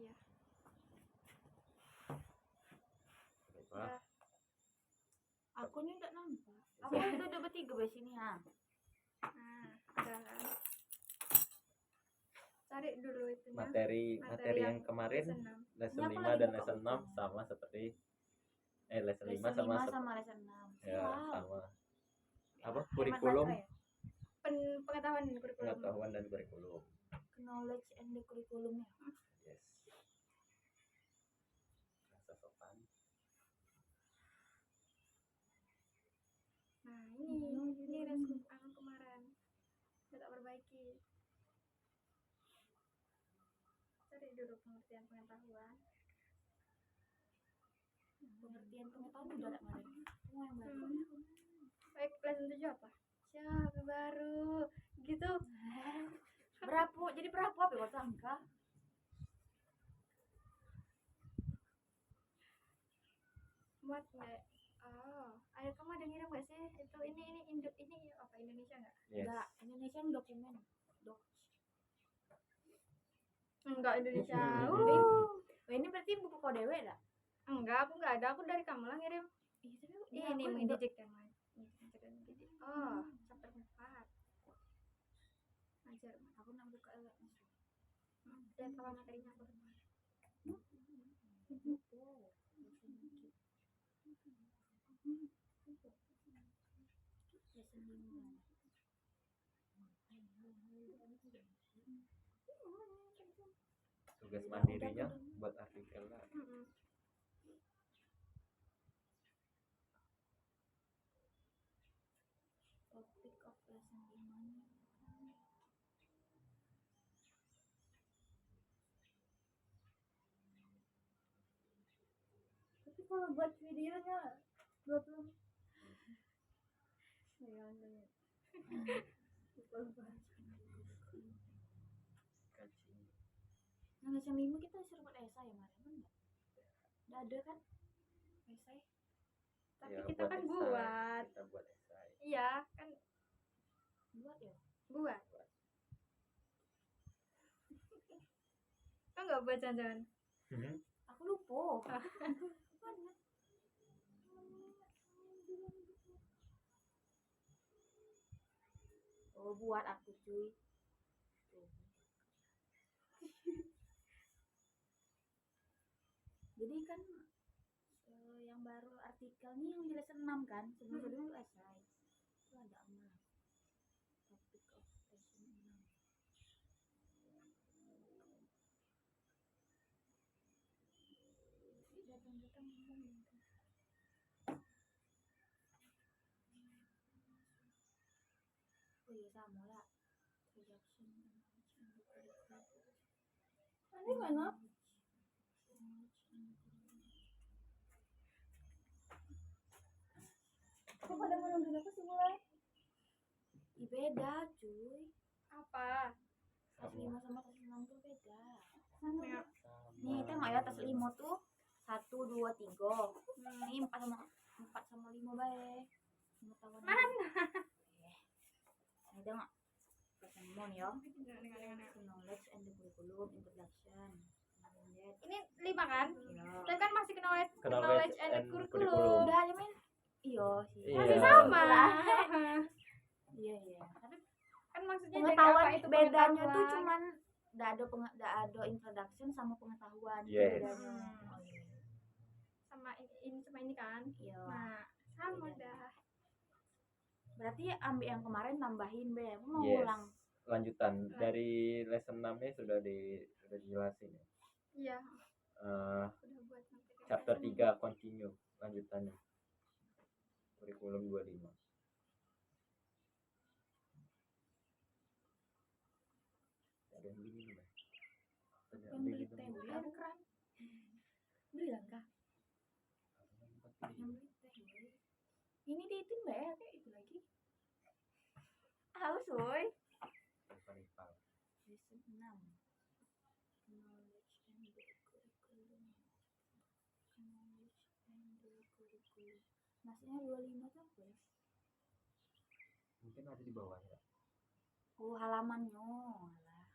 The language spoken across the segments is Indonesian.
Iya. Apa? Aku nih enggak nampak. Aku itu udah bertiga di sini ha. Nah, udah kan. Cari dulu itunya. Materi yang kemarin lesson 5 dan lesson 6 sama seperti lesson 5 sama lesson 6. Ya, sama. Apa? Kurikulum. Pengetahuan Dan kurikulum. Knowledge and the curriculum ya. Yes. Rasa sopan. Nah, ini respon aku kemarin. Udah tak perbaiki. Cari dulu pengertian pengetahuan. Pengertian pengetahuan udah ada kemarin. Semua yang baru. Baik, lesson 7 apa? Siapa baru? Gitu. Berapa? Jadi berapa apa ya angka? Muat nggak? Oh, ayo kamu ada ngirim nggak sih? Itu ini apa Indonesia nggak? Yes. Enggak, Indonesian dokumen. Enggak Indonesia. Ini berarti buku kode dewe enggak? Enggak, aku nggak ada. Aku dari kamu lah ngirim. Ini mendidik yang lain. Oh, chapter 4. Ajar. Aku nak buka lagi. Lihat apa materinya aku. Tugas mandirinya buat artikel lah. Topic of lesson 5. Tapi kalau buat videonya 20 Nah, lesson 5 kita suruh buat esai ya, Mariam enggak? Enggak ada kan? Esai. Tapi Ya, kita kan buat. Kita buat esai. Iya, kan Buat ya? buat. Kan enggak buat jangan-jangan. Aku lupa. Oh, buat aku cuy. Jadi kan yang baru artikel nih yang di lesson 6 kan, sebelum-sebelumnya esai. Itu ada amal. Topic of lesson 6. Datang ngomong. Oh iya sama lah. Reduction. Ini mana? Kok pada menunggu aku sebulan? Beda cuy. Apa? Tas 5 sama tas 6 tuh beda. Ya. Nih tengok ya, tas 5 tuh 1, 2, 3. Ini 4 sama 5 baik. Pengetahuan. Mana? Nih tengok. Pertemuan ya. Knowledge and the curriculum introduction. Ini 5 kan? Ya. Tapi kan masih knowledge and curriculum. Udah ya men. Iya sih. Masih sama. Iya. Tapi Kan maksudnya pengetahuan dari apa itu bedanya pengetahuan? tuh cuman enggak ada introduction sama pengetahuan. Yes. Bedanya. Sama ini kan? Iya. Nah, sama Beda. dah. Berarti ambil yang kemarin tambahin be. Aku mau Yes. ulang. Lanjutan dari lesson 6 nya sudah dijelasin ya. Iya. Udah buat materi. Chapter 3 continue lanjutannya. Kurikulum 25. Ada yang beli nih, Yang beli teh yang keren. Bilang kah? Yang beli teh. Ini diitin be, kayak itu lagi. Haus woy. Lesson 6. Knowledge and the curriculum. Maksudnya 25 tuh apa ya? Mungkin ada di bawah ya. Oh, halamannya. Alah.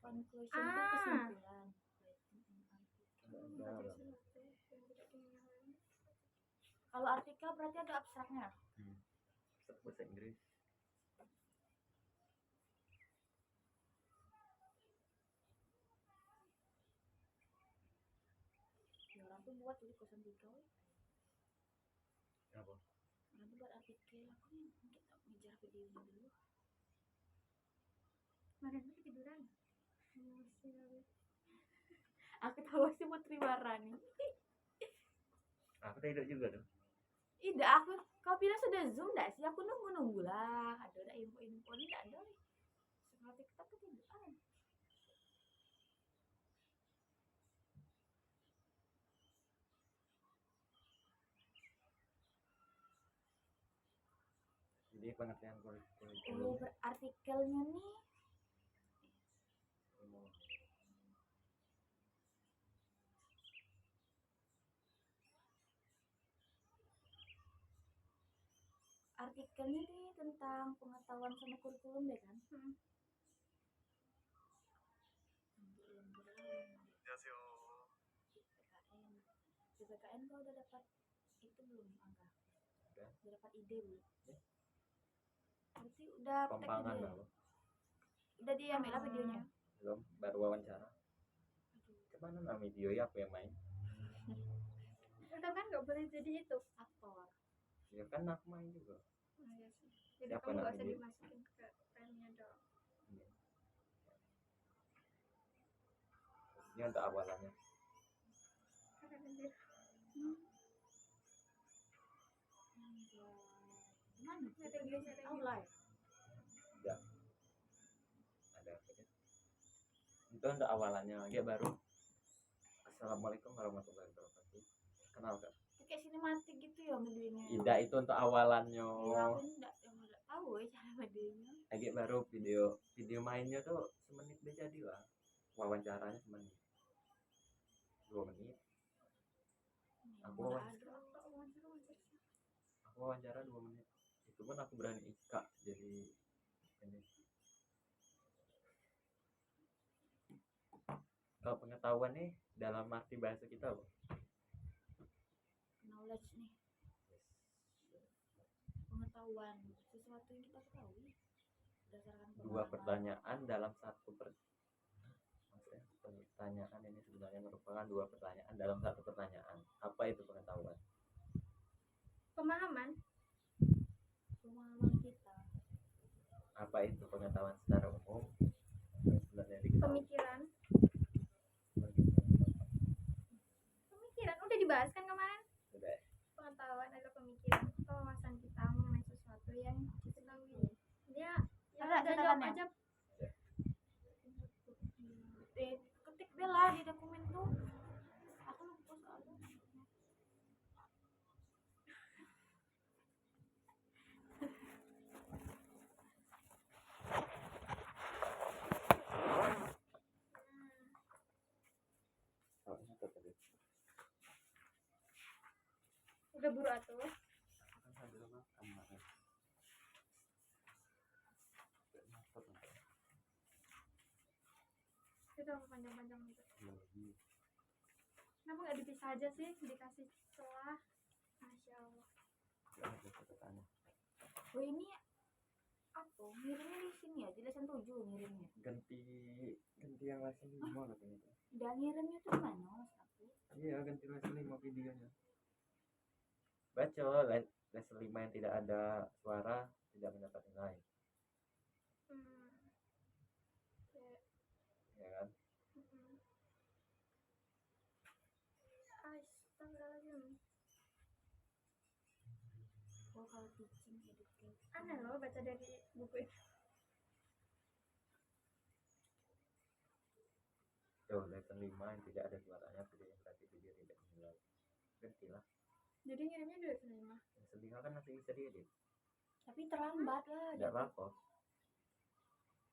Conclusion itu kesimpulan. Kalau artikel berarti ada abstraknya. bahasa Inggris. Ya, orang tuh buat jadi 03. Apa? Orang tuh buat artikel. Aku nih kita ngejar videonya dulu. Kemarin tuh ketiduran. Aku tahu sih Putri Warani. Aku tidur juga dong. Tidak, aku kau bilang sudah zoom enggak sih? Aku nunggu lah. Ada info-info ini enggak ada. Scroll TikTok ketiduran. Jadi pengertian kurikulum. Oh, artikelnya nih. Artikelnya nih tentang pengetahuan sama kurikulum deh kan? PPKN kau udah dapat itu belum angka? Udah dapat ide belum? Ya. Berarti udah Pempangan ide. apa? Udah diambil lah videonya. Belum, baru wawancara. Kemana nama video ya aku yang main? Itu kan nggak boleh jadi itu Aktor. Ya kan aku main juga. iya sih. Jadi Siapa kamu nggak namanya usah dia? dimasukin ke filmnya dong. Iya. Ini untuk awalannya. Keren anjir. Mana? Ada Inggris, ada Oh, Inggris. live. Udah. Ada apa ya? Itu untuk awalannya. Dia baru. Assalamualaikum warahmatullahi wabarakatuh. Kenal gak? Itu kayak sinematik gitu ya videonya. Tidak, itu untuk awalannya. Iya, aku enggak tahu ya cara videonya. Lagi baru video mainnya tuh semenit dia jadi lah. Wawancaranya semenit. 2 menit. Aku wawancara 2 menit. Itu pun aku berani iska jadi ini. Kalau pengetahuan nih dalam arti bahasa kita apa? Knowledge nih. Pengetahuan sesuatu yang kita ketahui berdasarkan Dua pertanyaan dalam satu maksudnya pertanyaan ini sebenarnya merupakan 2 pertanyaan dalam satu pertanyaan. Apa itu pengetahuan? Pemahaman kita. Apa itu pengetahuan secara umum? Sebenarnya diketahui. Pemikiran udah dibahas kan kemarin. Sudah. Pengetahuan adalah pemikiran atau wawasan kita mengenai sesuatu yang diketahui. Dia Ada jawab catatannya? aja. Ketik Bella di dokumen tuh. Aku lupa soalnya. Udah buru atuh. Itu apa panjang-panjang gitu. Kenapa nggak dipisah aja sih, dikasih celah? Masya Allah. Oh ini apa? Ngirimnya di sini ya, di lesson 7 ngirimnya. Ganti yang lesson 5 katanya. Dan ngirimnya tuh mana Mas aku? Iya, ganti lesson 5 videonya. Baca lesson 5 yang tidak ada suara tidak mendapat nilai. Ya kan? Astagfirullahaladzim. Vocal teaching education. Aneh loh baca dari buku itu. Tuh, lesson 5 yang tidak ada suaranya video yang berarti video tidak dinilai. Gantilah. Jadi ngirimnya dulu selama. Lesson 5 kan masih bisa diedit. Tapi terlambat lah. Tidak apa-apa.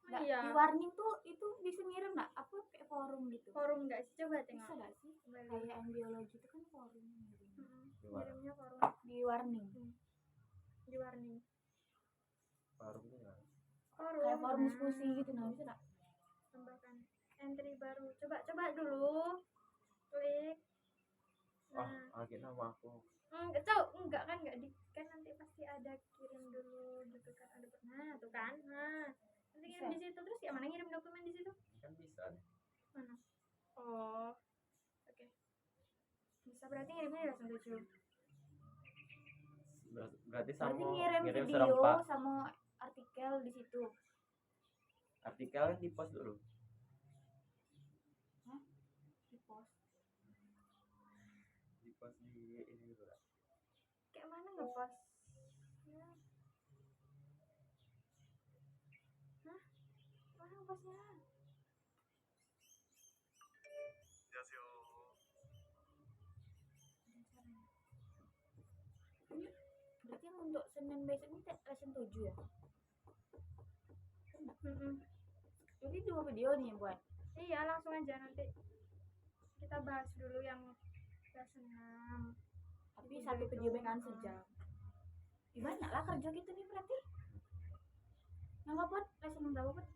Nggak, Iya. di warning tuh itu bisa ngirim nggak? Aku kayak forum gitu. Forum nggak sih? Coba Bisa tengok. nggak sih? Kayak biologi itu kan forum ngirim. Ngirimnya forum. Di warning. Di warning. Forumnya ya. Forum. Kayak forum diskusi gitu, nah bisa nggak? Tambahkan entry baru. Coba dulu. Klik. Oh, lagi nama aku Enggak kan, enggak di kan nanti pasti ada kirim dulu gitu kan, ada nah tuh kan, nah nanti kirim Bisa. di situ terus ya mana ngirim dokumen di situ Kan bisa nih. mana? Oh, oke. Bisa berarti ngirimnya di langsung 7. Berarti Berarti sama ngirim ngirim video serempak. sama artikel di situ. Artikel kan di post dulu. Hah? Di post. Di post di ini dulu lah. Kayak mana ngepost? Ya. Hah? Mana ngepostnya? Ini berarti yang untuk Senin besok ini lesson 7 ya? Mm-mm. Jadi 2 video nih buat. Iya langsung aja nanti kita bahas dulu yang lesson 6. Tapi satu video kan sejam. Banyak lah kerja gitu nih berarti. Yang apa buat lesson berapa buat?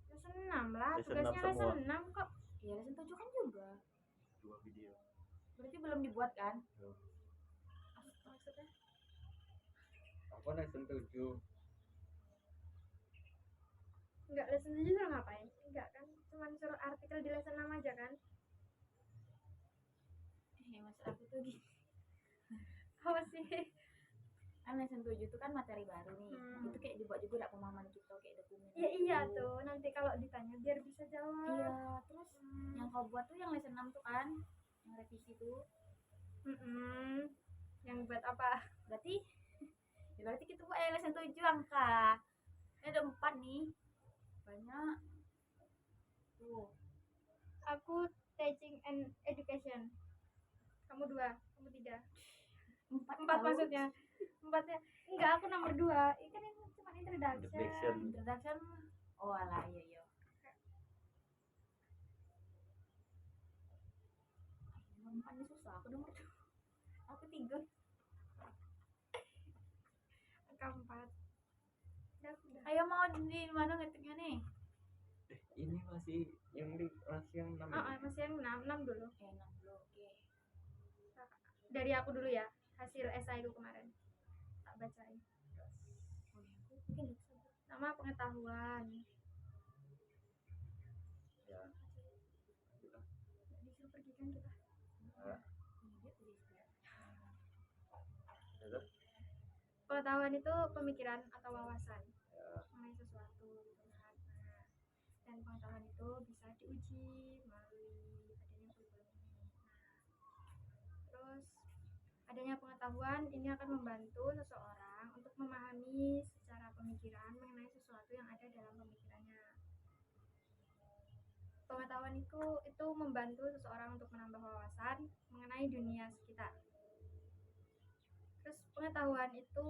Lesson 6 lah, Lesson tugasnya 6 semua. lesson 6 kok. Iya lesson 7 kan juga. 2 video. Berarti belum dibuat kan? Tuh. Maksudnya? Aku lesson 7. Enggak, lesson 7 suruh ngapain? Enggak kan, cuman suruh artikel di lesson 6 aja kan. Maksud aku tuh gini. Apa sih? Kan lesson 7 itu kan materi baru nih. Itu kayak dibuat juga pemahaman kita kayak dokumen. Ya iya tuh, nanti kalau ditanya biar bisa jawab. Iya, terus yang kau buat tuh yang lesson 6 tuh kan, yang revisi tuh. Yang buat apa? Berarti berarti kita buat lesson 7 angka. Ini ada 4 nih. Banyak. Tuh. Aku teaching and education. Kamu 2, kamu 3. 4 maksudnya. 4-nya. Enggak, aku nomor 2. Ini kan cuma introduction. Introduction. Oh alah, iya. Nomor 4 ini susah, aku nomor 2. Aku 3. Angka 4. Udah. Ayo mau di mana ngetiknya nih? Ini masih yang 6 Masih yang 6 dulu. 6 dulu, oke. Dari aku dulu ya, hasil esai ku kemarin. Tak bacain. Nama pengetahuan. Ya. Nggak disuruh pergi kan kita. Terus? Pengetahuan itu pemikiran atau wawasan Ya. mengenai sesuatu gitu kan. Nah, dan pengetahuan itu bisa diuji melalui adanya kurikulum ini. Terus adanya pengetahuan ini akan membantu seseorang untuk memahami secara pemikiran mengenai sesuatu yang ada dalam pemikirannya. Pengetahuan itu membantu seseorang untuk menambah wawasan mengenai dunia sekitar. Terus pengetahuan itu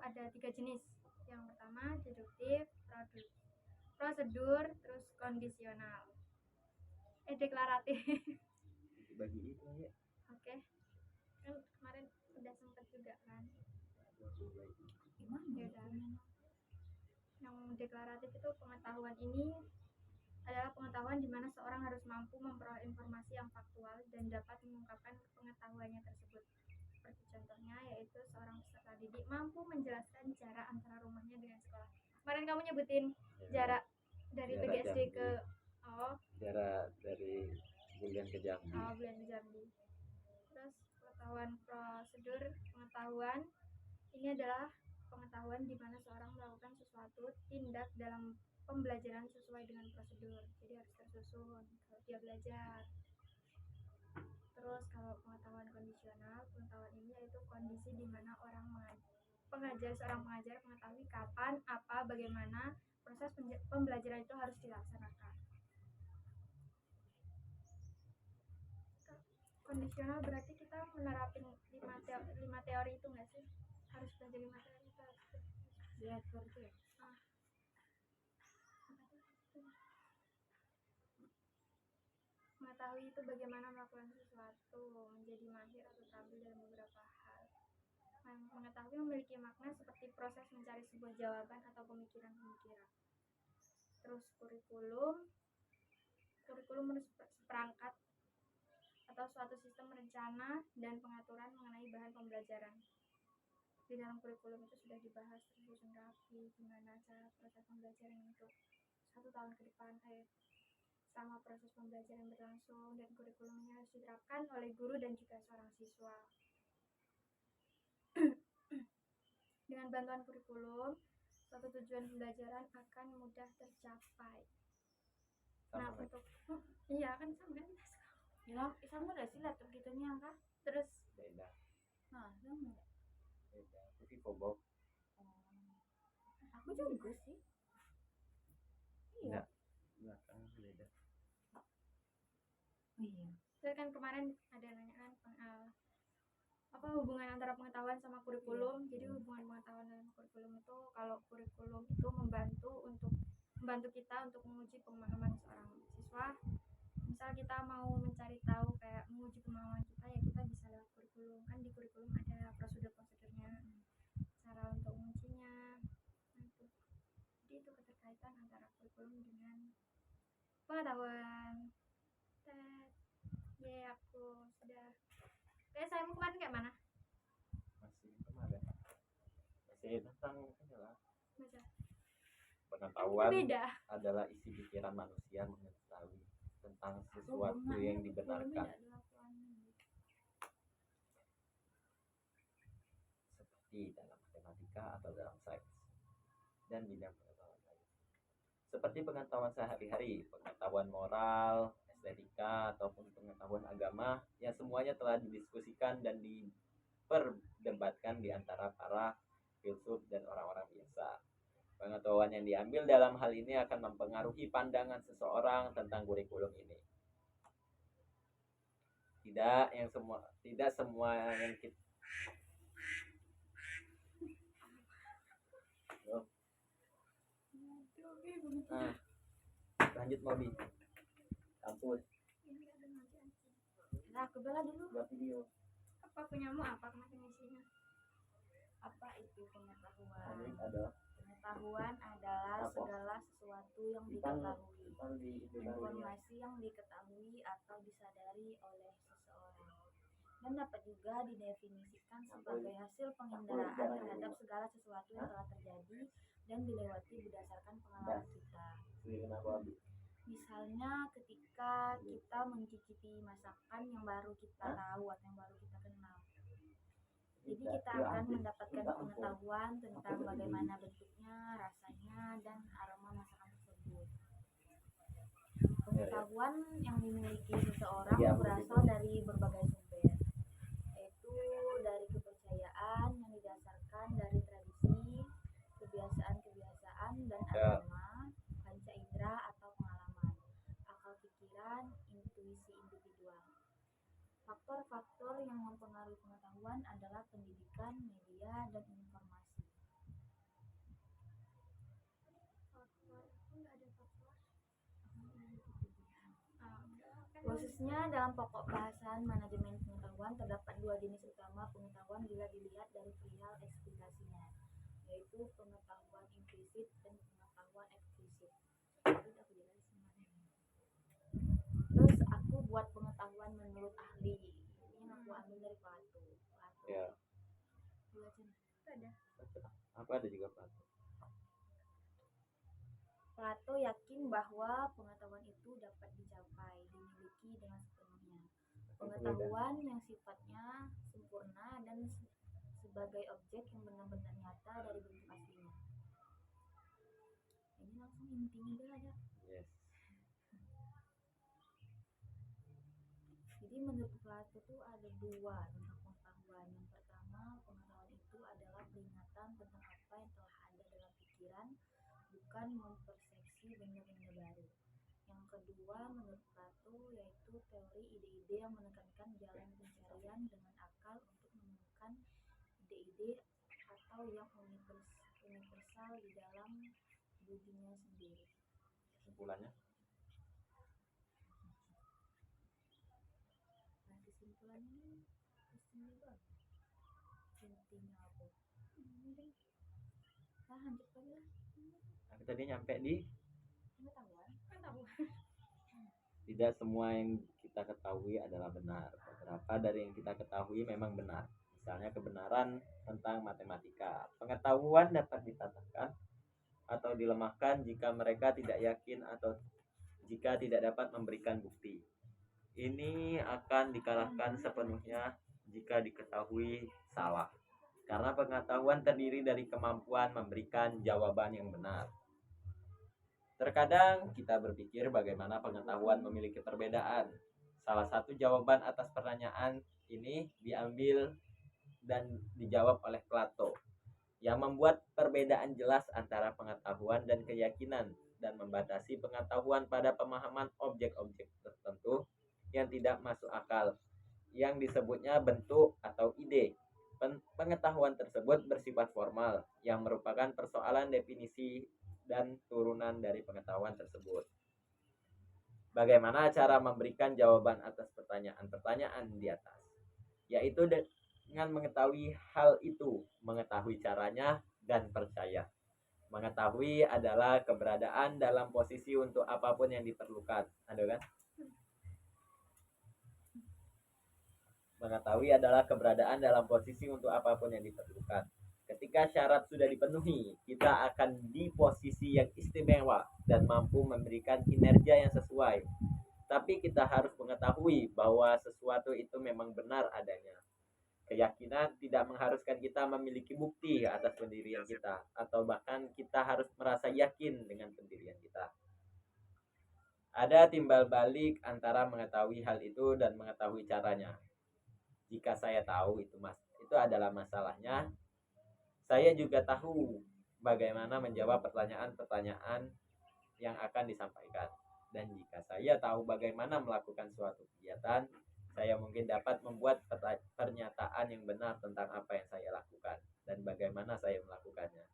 ada 3 jenis. Yang pertama deduktif, prosedur, terus kondisional. Deklaratif. Bagi itu ya. Oke. Kan kemarin udah sempet juga kan. Gimana? Ya udah. Yang deklaratif itu pengetahuan ini adalah pengetahuan di mana seorang harus mampu memperoleh informasi yang faktual dan dapat mengungkapkan pengetahuannya tersebut. Seperti contohnya yaitu seorang peserta didik mampu menjelaskan jarak antara rumahnya dengan sekolah. Kemarin kamu nyebutin jarak dari PGSD ke jarak dari Bulian ke Jambi. Bulian ke Jambi. Terus pengetahuan prosedur, pengetahuan ini adalah pengetahuan di mana seorang melakukan sesuatu tindak dalam pembelajaran sesuai dengan prosedur. Jadi harus tersusun kalau dia belajar. Terus kalau pengetahuan kondisional, pengetahuan ini yaitu kondisi di mana seorang pengajar mengetahui kapan, apa, bagaimana proses pembelajaran itu harus dilaksanakan. Kondisional berarti kita menerapin 5 teori itu nggak sih? Harus belajar 5 teori itu. Lihat seperti ya. Mengetahui itu bagaimana melakukan sesuatu, menjadi mahir atau terampil dalam beberapa hal. Mengetahui memiliki makna seperti proses mencari sebuah jawaban atau pemikiran-pemikiran. Terus kurikulum merupakan perangkat atau atau suatu sistem rencana dan pengaturan mengenai bahan pembelajaran. Di dalam kurikulum itu sudah dibahas tersusun rapi gimana cara proses pembelajaran untuk 1 tahun ke depan, selama proses pembelajaran berlangsung, dan kurikulumnya harus diterapkan oleh guru dan juga seorang siswa. Dengan bantuan kurikulum, suatu tujuan pembelajaran akan mudah tercapai. Nah, Sama untuk iya kan sama kan? Ya, sama udah sih laptop gitu nih angka. Terus beda Nah, sama. beda aku VivoBox. Aku juga sih. Iya. Belakang beda. Oh, iya. terus kan kemarin ada nanya kan apa hubungan antara pengetahuan sama kurikulum. Jadi hubungan pengetahuan dan kurikulum itu, kalau kurikulum itu membantu kita untuk menguji pemahaman seorang siswa. Misal kita mau mencari tahu kayak menguji pemahaman kita, ya kita bisa lewat kurikulum. Kan di kurikulum ada prosedur-prosedurnya, cara untuk mengujinya. Nah, itu. Jadi itu keterkaitan antara kurikulum dengan pengetahuan. Aku sudah. Saya mau kemarin kayak mana? Masih kemarin masih tentang inilah Baca. pengetahuan Beda. adalah isi pikiran manusia mengetahui tentang sesuatu yang dibenarkan, seperti dalam matematika atau dalam sains dan bidang pengetahuan lain, seperti pengetahuan sehari-hari, pengetahuan moral, estetika, ataupun pengetahuan agama, yang semuanya telah didiskusikan dan diperdebatkan di antara para filsuf dan orang-orang biasa. Pengetahuan yang diambil dalam hal ini akan mempengaruhi pandangan seseorang tentang kurikulum ini. Tidak semua yang kita lanjut Mobi kampus. Nah, aku bela dulu. Buat video. Apa punyamu apa kemarin isinya? Apa itu pengetahuan? Ada. Pengetahuan adalah segala sesuatu yang diketahui, informasi yang diketahui atau disadari oleh seseorang, dan dapat juga didefinisikan sebagai hasil penginderaan terhadap segala sesuatu yang telah terjadi dan dilewati berdasarkan pengalaman kita. Misalnya ketika kita mencicipi masakan yang baru kita tahu atau yang baru kita kenal, jadi kita akan mendapatkan pengetahuan tentang bagaimana bentuknya, rasanya, dan aroma masakan tersebut. Pengetahuan yang dimiliki seseorang berasal dari berbagai sumber, yaitu dari kepercayaan yang didasarkan dari tradisi, kebiasaan-kebiasaan dan agama, panca indera atau pengalaman, akal pikiran, intuisi individual. Faktor-faktor yang mempengaruhi pengetahuan adalah pendidikan, media, dan informasi. Khususnya dalam pokok bahasan manajemen pengetahuan terdapat 2 jenis utama pengetahuan bila dilihat dari perihal eksplikasinya, yaitu pengetahuan implisit dan pengetahuan eksplisit. Terus aku buat pengetahuan menurut ahli. Ini aku ambil dari Plato. Ya. Ada. Apa ada juga Plato? Plato yakin bahwa pengetahuan itu dapat dicapai, dimiliki dengan sepenuhnya. Pengetahuan yang sifatnya sempurna dan sebagai objek yang benar-benar nyata dari bentuk aslinya. Ini langsung intinya udah ada. Yes. Jadi menurut Plato tuh ada 2 tentang pengetahuan. Yang pertama, pengetahuan itu adalah peringatan tentang apa yang telah ada dalam pikiran, bukan mempersepsi benda-benda baru. Yang kedua, menurut Plato, yaitu teori ide-ide yang menekankan jalan pencarian dengan akal untuk menemukan ide-ide atau yang universal di dalam budinya sendiri. Kesimpulannya? Nah, kesimpulannya intinya apa? Nah, lanjut lagi lah. Aku tadi nyampe di Pengetahuan. tidak semua yang kita ketahui adalah benar. Beberapa dari yang kita ketahui memang benar. Misalnya kebenaran tentang matematika. Pengetahuan dapat dipatahkan atau dilemahkan jika mereka tidak yakin atau jika tidak dapat memberikan bukti. Ini akan dikalahkan sepenuhnya jika diketahui salah. Karena pengetahuan terdiri dari kemampuan memberikan jawaban yang benar. Terkadang kita berpikir bagaimana pengetahuan memiliki perbedaan. Salah satu jawaban atas pertanyaan ini diambil dan dijawab oleh Plato, yang membuat perbedaan jelas antara pengetahuan dan keyakinan dan membatasi pengetahuan pada pemahaman objek-objek tertentu yang tidak masuk akal, yang disebutnya bentuk atau ide. Pengetahuan tersebut bersifat formal, yang merupakan persoalan definisi dan turunan dari pengetahuan tersebut. Bagaimana cara memberikan jawaban atas pertanyaan-pertanyaan di atas? Yaitu dengan mengetahui hal itu, mengetahui caranya, dan percaya. Mengetahui adalah keberadaan dalam posisi untuk apapun yang diperlukan. Ada kan? Mengetahui adalah keberadaan dalam posisi untuk apapun yang diperlukan. Ketika syarat sudah dipenuhi, kita akan di posisi yang istimewa dan mampu memberikan kinerja yang sesuai. Tapi kita harus mengetahui bahwa sesuatu itu memang benar adanya. Keyakinan tidak mengharuskan kita memiliki bukti atas pendirian kita, atau bahkan kita harus merasa yakin dengan pendirian kita. Ada timbal balik antara mengetahui hal itu dan mengetahui caranya. Jika saya tahu itu adalah masalahnya, saya juga tahu bagaimana menjawab pertanyaan-pertanyaan yang akan disampaikan. Dan jika saya tahu bagaimana melakukan suatu kegiatan, saya mungkin dapat membuat pernyataan yang benar tentang apa yang saya lakukan dan bagaimana saya melakukannya.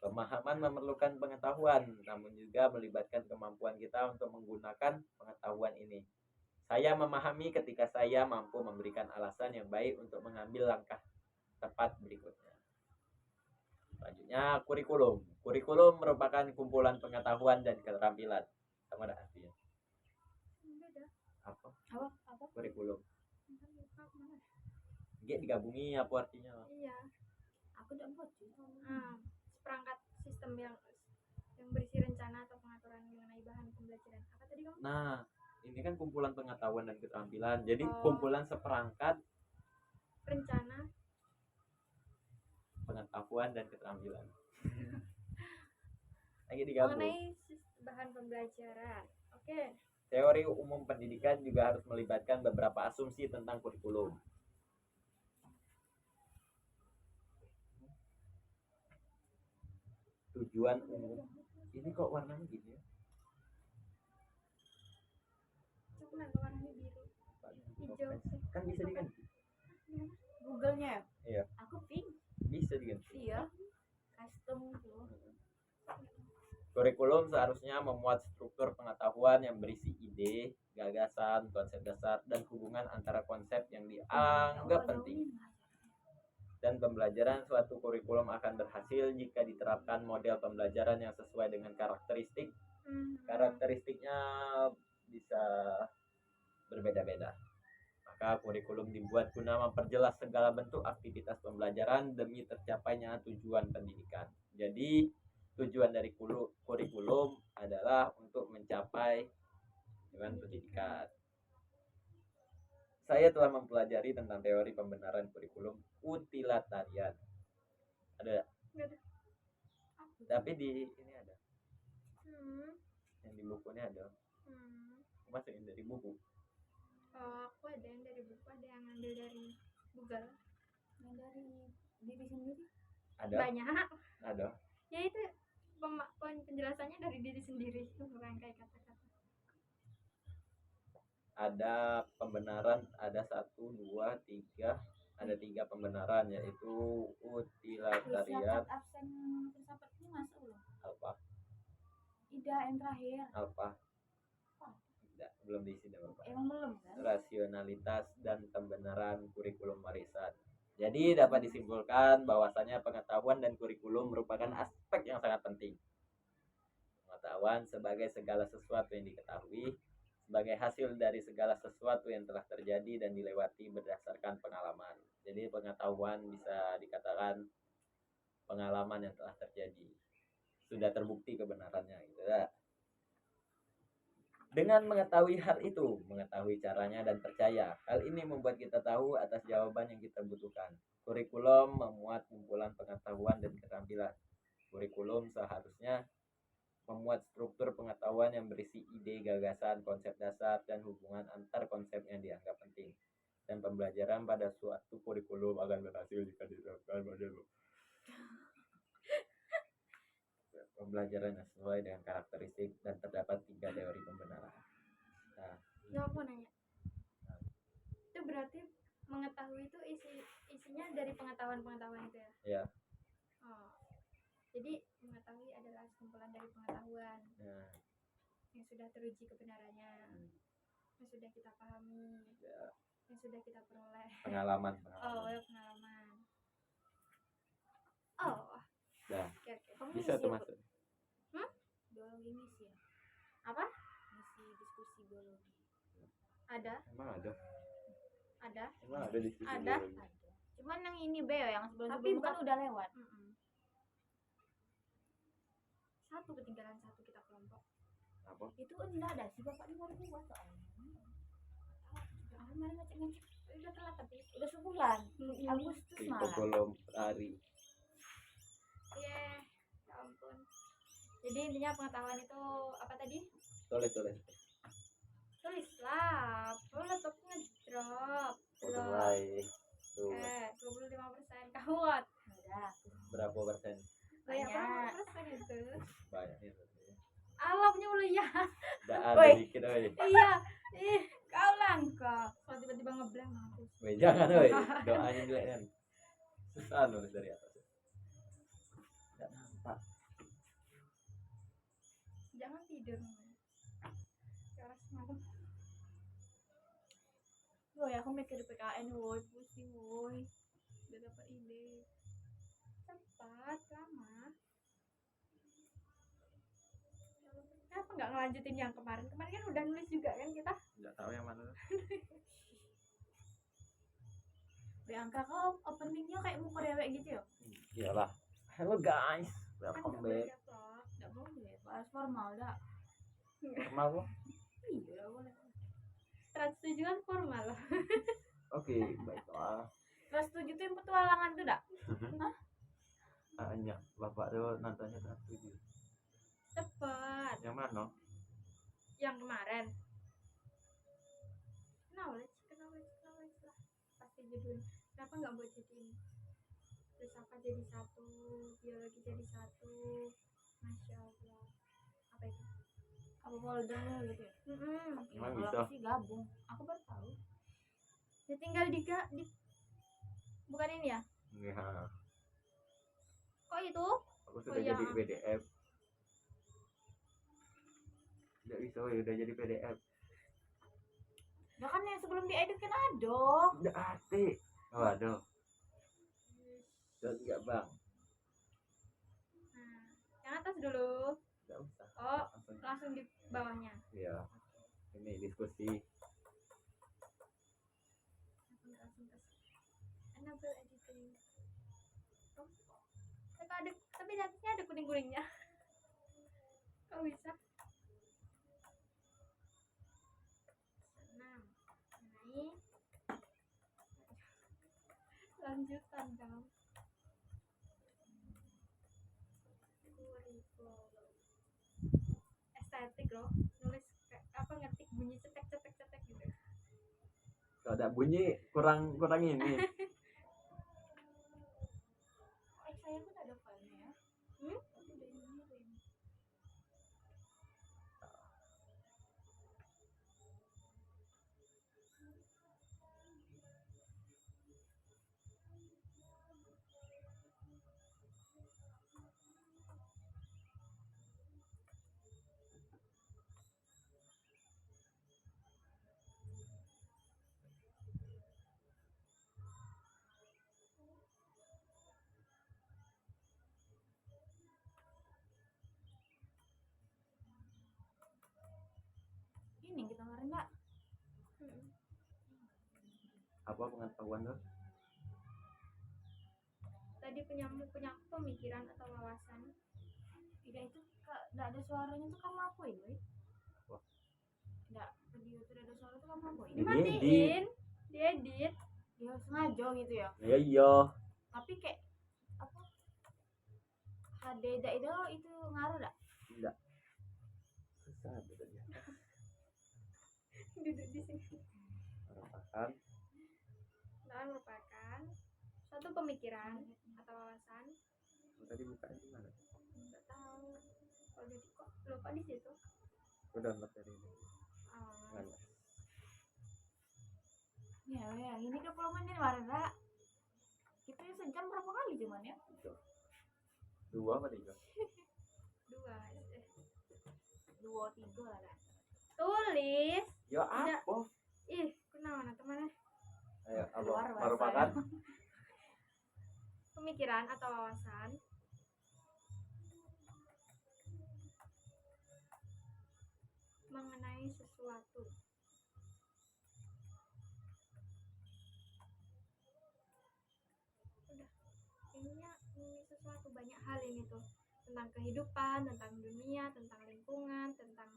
Pemahaman memerlukan pengetahuan, namun juga melibatkan kemampuan kita untuk menggunakan pengetahuan ini. Saya memahami ketika saya mampu memberikan alasan yang baik untuk mengambil langkah tepat berikutnya. Selanjutnya, kurikulum. Kurikulum merupakan kumpulan pengetahuan dan keterampilan. Sama ada artinya. Beda. Apa? Apa? Kurikulum. Gak digabungi apa artinya? Iya. Aku udah buat sih. Seperangkat sistem yang berisi rencana atau pengaturan mengenai bahan pembelajaran. Apa tadi kamu? Nah, ini kan kumpulan pengetahuan dan keterampilan. Jadi Oh. kumpulan seperangkat Rencana. pengetahuan dan keterampilan. Lagi digabung. Mengenai bahan pembelajaran. Oke. Teori umum pendidikan juga harus melibatkan beberapa asumsi tentang kurikulum. Tujuan umum. Ini kok warnanya gini ya? Coba warnanya biru. Hijau. Kan bisa diganti. Google-nya ya? Iya. Aku pink. Bisa diganti. Iya. Custom tuh. Kurikulum seharusnya memuat struktur pengetahuan yang berisi ide, gagasan, konsep dasar, dan hubungan antara konsep yang dianggap penting. Dan pembelajaran suatu kurikulum akan berhasil jika diterapkan model pembelajaran yang sesuai dengan karakteristik. Karakteristiknya bisa berbeda-beda. Maka kurikulum dibuat guna memperjelas segala bentuk aktivitas pembelajaran demi tercapainya tujuan pendidikan. Jadi tujuan dari kurikulum adalah untuk mencapai tujuan pendidikan. Saya telah mempelajari tentang teori pembenaran kurikulum utilitarian. Ada? Nggak ada. Tapi di ini ada. Yang di bukunya ada. Masukin dari buku. Aku ada yang dari buku, ada yang ambil dari Google. Yang dari diri sendiri? Ada? Banyak. Ada. Ya itu penjelasannya dari diri sendiri, bukan kayak kata-kata. Ada pembenaran, ada 1, 2, 3. Ada 3 pembenaran, yaitu utilitarian. Absen filsafat ini masuk loh. Alpha. Ida yang terakhir. Alpha. Tidak, belum diisi dengan Bapak. Emang belum kan? Rasionalitas dan pembenaran kurikulum warisan. Jadi dapat disimpulkan bahwasanya pengetahuan dan kurikulum merupakan aspek yang sangat penting. Pengetahuan sebagai segala sesuatu yang diketahui, sebagai hasil dari segala sesuatu yang telah terjadi dan dilewati berdasarkan pengalaman. Jadi pengetahuan bisa dikatakan pengalaman yang telah terjadi, sudah terbukti kebenarannya gitu ya. Dengan mengetahui hal itu, mengetahui caranya dan percaya, hal ini membuat kita tahu atas jawaban yang kita butuhkan. Kurikulum memuat kumpulan pengetahuan dan keterampilan. Kurikulum seharusnya memuat struktur pengetahuan yang berisi ide, gagasan, konsep dasar, dan hubungan antar konsep yang dianggap penting. Dan pembelajaran pada suatu kurikulum akan berhasil jika diterapkan pada pembelajaran yang sesuai dengan karakteristik dan terdapat 3 teori pembenaran. Nah, Ya aku nanya. Itu berarti mengetahui itu isinya dari pengetahuan itu ya? ya. Oh. Jadi mengetahui adalah kumpulan dari pengetahuan Nah, yang sudah teruji kebenarannya, yang sudah kita pahami, ya. yang sudah kita peroleh. Pengalaman. Oh, ya pengalaman. Oh. Nah, Oke. bisa tuh masuk. Biologi misi ya? Apa? Misi diskusi biologi. Ada? Emang ada? Ada? Emang ada diskusi Ada? biologi? Ada. Cuman yang ini Beo yang sebelum-sebelum Tapi kan udah lewat. Satu ketinggalan satu kita kelompok. Apa? Itu enggak ada sih bapaknya baru buat soalnya. Kemarin ngecek-ngecek Udah telat tapi. udah sebulan. Agustus malah. Kurikulum hari. Ya ampun. Jadi intinya pengetahuan itu apa tadi? Tulis. Tulislah. Oh, laptopnya ngedrop. Mulai. Tuh. 25%. Kawat. Udah. Berapa persen? Banyak Banyak. banget persen itu. Banyak ya. Alamnya mulu ya. Udah ada Woi. dikit oi. Iya. Ih, kau langka. Kalau tiba-tiba ngeblank mampus. Woi, jangan oi. Doanya jelek kan. Susah nulis dari atas. Enggak nampak. Jangan tidur. Keras malam. Woi, aku mikir di PKN, woi, pusing, woi. Udah dapat ide. Cepat, lama. Kenapa nggak ngelanjutin yang kemarin? Kemarin kan udah nulis juga kan kita? Enggak tahu yang mana. Bianca kau openingnya kayak muka dewek gitu ya? Iyalah. Hello guys, welcome back. Nggak boleh, bahas formal dah. Formal kok? Iya, nggak boleh. Trans tujuan formal loh. Oke, baiklah. Kelas 7 tuh yang petualangan tuh dah? Hanya bapak tuh nontonnya Trans 7. Cepat. Yang mana? Yang kemarin. Knowledge lah. Pasti judul. Kenapa nggak buat jadiin filsafat jadi satu, biologi jadi satu? Masya Allah. Apa itu? Apa foldernya gitu ya? Emang Kalau bisa? aku sih gabung. Aku baru tahu. Ya tinggal di bukan ini ya? Ya, Kok itu? aku sudah Oh, iya. jadi PDF. Tidak bisa, udah jadi PDF. Ya kan yang sebelum diedit kan ada. Udah ate. Oh, aduh. Dan enggak bang. Nah, yang atas dulu. Enggak usah. Oh, Langsung. langsung di bawahnya. Iya. Ini diskusi. Langsung enable editing. Oh, tapi di atasnya ada kuning-kuningnya. Kok bisa? Senang. Naik. Lanjutan dong. Estetik loh, nulis apa ngetik bunyi cetek gitu. Kalau ada bunyi kurang ini. Saya pun ada filenya ya. Tapi udah ngirim. Apa pengetahuan tuh? Tadi punya pemikiran atau wawasan. Tidak, itu tidak ada suaranya tuh kamu apain, weh? Wah. Tidak, video tidak ada suara tuh kamu apain? Dimatiin, diedit. Ya sengaja gitu ya. Ya iya. Tapi kayak apa? HD itu ngaruh dak? Tidak. Susah betulnya. Duduk di sini. Merupakan suatu pemikiran atau wawasan. Tadi bukaan di mana? Nggak tahu. Kalau di kok lupa di situ. Udah materi ini. Oh. Mana? Ya, ini 20 menit warna. Kita sejam berapa kali cuman ya? Dua apa tiga? 2, 3 lah kan. Tulis. Ya Tidak. apa? Ih, kenapa temannya? Ayo, apa? Luar bahasa Merupakan ya. Pemikiran atau wawasan mengenai sesuatu. Udah, ini sesuatu, banyak hal ini tuh, tentang kehidupan, tentang dunia, tentang lingkungan, tentang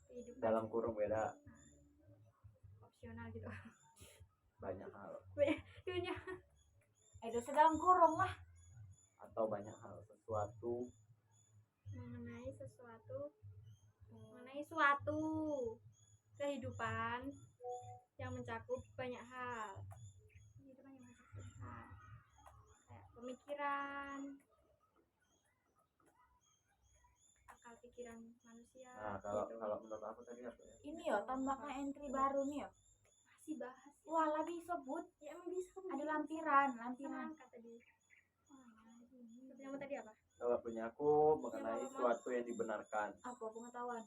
kehidupan. dalam kurung beda Opsional gitu. banyak hal Dunia. Itu sedalam kurung lah. atau banyak hal sesuatu mengenai suatu kehidupan yang mencakup banyak hal. Kehidupan yang mencakup banyak hal. Kayak pemikiran, akal pikiran manusia. nah kalau gitu. kalau menurut aku tadi apa ya? Ini ya tambahkan entry baru nih ya. Masih bahas. Wah, lebih sebut. Ya emang bisa. Ada lampiran. Angkat tadi. Yang tadi apa? Kalau punya aku mengenai sesuatu yang dibenarkan. Apa pengetahuan?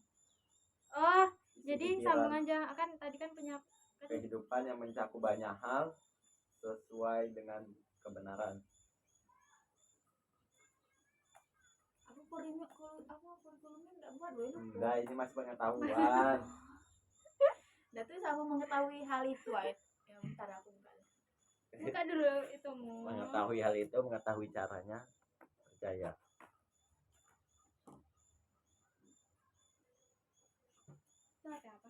Oh, jadi Pikiran, sambung aja. Kan tadi kan punya kehidupan yang mencakup banyak hal sesuai dengan kebenaran. Aku kurikulumnya enggak buat loh ini. Enggak, ini masih pengetahuan. Dan tuh sama mengetahui hal itu aja. Ya bentar aku buka. buka dulu itumu. Mengetahui hal itu, mengetahui caranya, percaya. Itu apa?